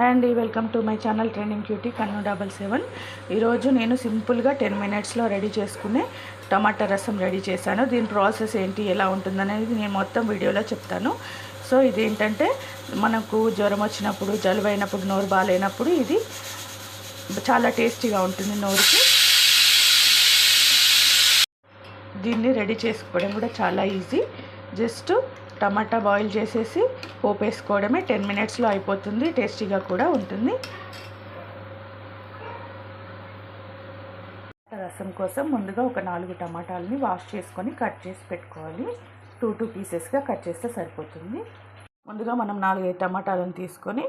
Hi అండి, welcome to my channel trending cutie కన్ను 77. ఈరోజు నేను సింపుల్గా 10 మినిట్స్లో రెడీ చేసుకునే టమాటా రసం రెడీ చేశాను. దీని ప్రాసెస్ ఏంటి, ఎలా ఉంటుందనేది నేను మొత్తం వీడియోలో చెప్తాను. సో ఇదేంటంటే మనకు జ్వరం వచ్చినప్పుడు, జలుబు అయినప్పుడు, నోరు బాగాలేనప్పుడు ఇది చాలా టేస్టీగా ఉంటుంది నోరుకి. దీన్ని రెడీ చేసుకోవడం కూడా చాలా ఈజీ. జస్ట్ టమాటా బాయిల్ చేసేసి పోపు వేసుకోవడమే, 10 మినిట్స్లో అయిపోతుంది. టేస్టీగా కూడా ఉంటుంది. రసం కోసం ముందుగా ఒక 4 టమాటాలని వాష్ చేసుకొని కట్ చేసి పెట్టుకోవాలి. 2 పీసెస్గా కట్ చేస్తే సరిపోతుంది. ముందుగా మనం 4 టమాటాలను తీసుకొని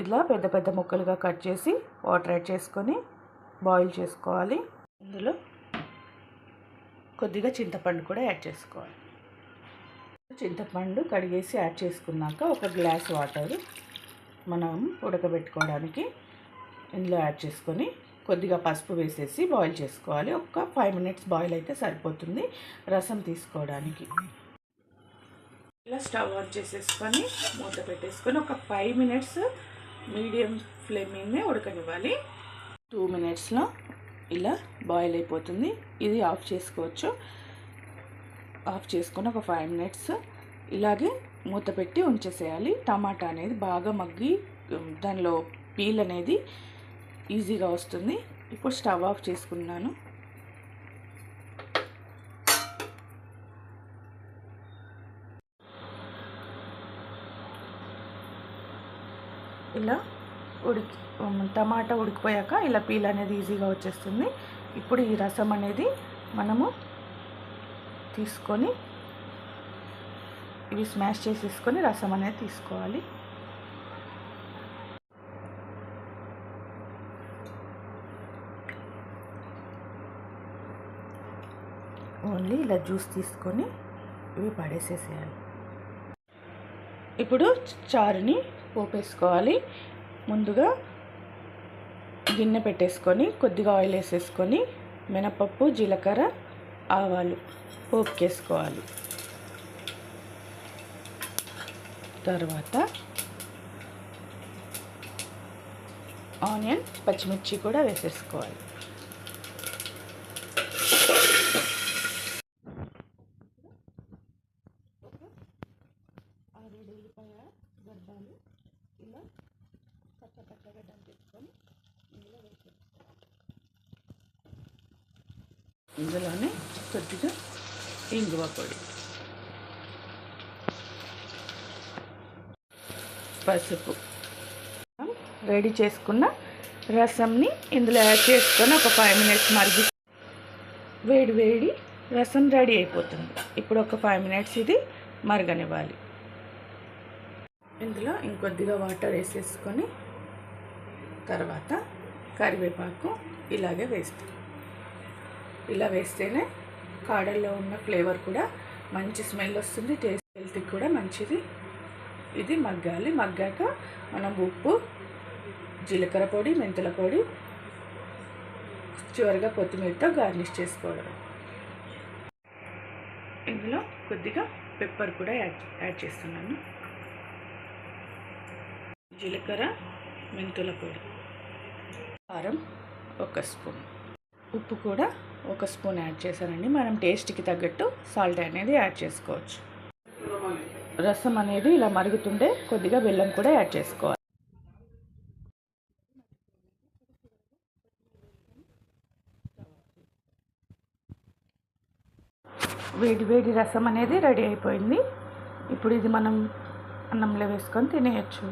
ఇలా పెద్ద పెద్ద ముక్కలుగా కట్ చేసి వాటర్ యాడ్ చేసుకొని బాయిల్ చేసుకోవాలి. ఇందులో కొద్దిగా చింతపండు కూడా యాడ్ చేసుకోవాలి. చింతపండు కడిగేసి యాడ్ చేసుకున్నాక ఒక గ్లాస్ వాటర్ మనం ఉడకబెట్టుకోవడానికి ఇందులో యాడ్ చేసుకొని కొద్దిగా పసుపు వేసేసి బాయిల్ చేసుకోవాలి. ఒక 5 మినిట్స్ బాయిల్ అయితే సరిపోతుంది రసం తీసుకోవడానికి. ఇలా స్టవ్ ఆన్ చేసేసుకొని మూత పెట్టేసుకొని ఒక 5 మినిట్స్ మీడియం ఫ్లేమ్ మీద ఉడకనివ్వాలి. 2 మినిట్స్లో ఇలా బాయిల్ అయిపోతుంది. ఇది ఆఫ్ చేసుకోవచ్చు. ఆఫ్ చేసుకొని ఒక 5 మినిట్స్ ఇలాగే మూత పెట్టి ఉంచేసేయాలి. టమాటా అనేది బాగా మగ్గి దానిలో పీల్ అనేది ఈజీగా వస్తుంది. ఇప్పుడు స్టవ్ ఆఫ్ చేసుకున్నాను. ఇలా టమాటా ఉడికిపోయాక ఇలా పీల్ అనేది ఈజీగా వచ్చేస్తుంది. ఇప్పుడు ఈ రసం అనేది మనము తీసుకొని ఇవి స్మాష్ చేసేసుకొని రసం అనేది తీసుకోవాలి. ఓన్లీ ఇలా జ్యూస్ తీసుకొని ఇవి పడేసేసేయాలి. ఇప్పుడు చారుని పోపేసుకోవాలి. ముందుగా గిన్నె పెట్టేసుకొని కొద్దిగా ఆయిల్ వేసేసుకొని మినపప్పు, జీలకర్ర, ఆవాలు పోపుకేసుకోవాలి. తర్వాత ఆనియన్, పచ్చిమిర్చి కూడా వేసేసుకోవాలి. ఆరు ఉల్లిపాయ గడ్డలు ఇలా పచ్చగా దంచుకొని ఇందులో వేసేసుకోవాలి. ఇందులోనే కొద్దిగా ఇంగువ పొడి, పసుపు, రెడీ చేసుకున్న రసంని ఇందులో యాడ్ చేసుకొని ఒక 5 మినిట్స్ మరిగి వేడి వేడి రసం రెడీ అయిపోతుంది. ఇప్పుడు ఒక 5 మినిట్స్ ఇది మరగనివ్వాలి. ఇందులో ఇంకొద్దిగా వాటర్ వేసేసుకొని తర్వాత కరివేపాకు ఇలాగే వేస్తాం. ఇలా వేస్తేనే కాడల్లో ఉన్న ఫ్లేవర్ కూడా మంచి స్మెల్ వస్తుంది. టేస్ట్, హెల్త్కి కూడా మంచిది. ఇది మగ్గాలి. మగ్గాక మనం ఉప్పు, జీలకర్ర పొడి, మెంతుల పొడి, చివరిగా కొత్తిమీరతో గార్నిష్ చేసుకోవడం. ఇందులో కొద్దిగా పెప్పర్ కూడా యాడ్ చేస్తున్నాను. జీలకర్ర, మెంతుల పొడి, కారం 1 స్పూన్, ఉప్పు కూడా 1 స్పూన్ యాడ్ చేశానండి. మనం టేస్ట్కి తగ్గట్టు సాల్ట్ అనేది యాడ్ చేసుకోవచ్చు. రసం అనేది ఇలా మరుగుతుంటే కొద్దిగా బెల్లం కూడా యాడ్ చేసుకోవాలి. వేడి వేడి రసం అనేది రెడీ అయిపోయింది. ఇప్పుడు ఇది మనం అన్నంలో వేసుకొని తినేయచ్చు.